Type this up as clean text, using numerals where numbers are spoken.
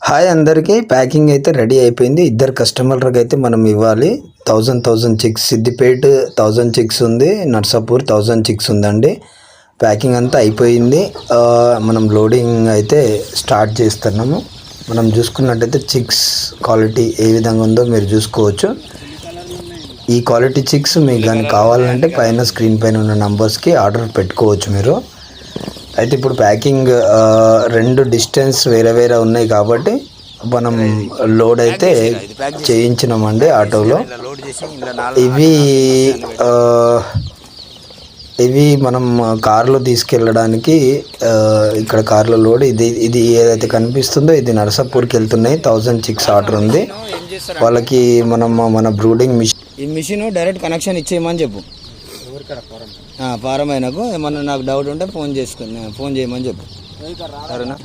Hi అందరికీ, packing అయితే ready అయిపోయింది. ఇద్దరు కస్టమర్లకు అయితే మనం ఇవ్వాలి. 1000 చిక్స్, సిద్దిపేట 1000 చిక్స్ ఉంది, నర్సాపూర్ 1000 చిక్స్ ఉందండి. ప్యాకింగ్ అంతా అయిపోయింది. మనం లోడింగ్ అయితే స్టార్ట్ చేస్తున్నాము. మనం చూసుకున్నట్టయితే చిక్స్ క్వాలిటీ ఏ విధంగా ఉందో మీరు చూసుకోవచ్చు. ఈ క్వాలిటీ చిక్స్ మీకు కానీ కావాలంటే పైన స్క్రీన్ పైన ఉన్న నంబర్స్కి ఆర్డర్ పెట్టుకోవచ్చు మీరు. అయితే ఇప్పుడు ప్యాకింగ్ రెండు డిస్టెన్స్ వేరే వేరే ఉన్నాయి కాబట్టి మనం లోడ్ అయితే చేయించినామండి ఆటోలో. ఇవి మనం కార్లో తీసుకెళ్ళడానికి ఇక్కడ కార్లో లోడ్ ఇది ఏదైతే కనిపిస్తుందో ఇది నరసాపూర్కి వెళ్తున్నాయి. 1000 చిక్స్ ఆర్డర్ ఉంది వాళ్ళకి. మన బ్రూడింగ్ మిషన్ డైరెక్ట్ కనెక్షన్ ఇచ్చేయమని చెప్పు. పారమైనకు ఏమన్నా నాకు డౌట్ ఉంటే ఫోన్ చేయమని చెప్పు, సరేనా?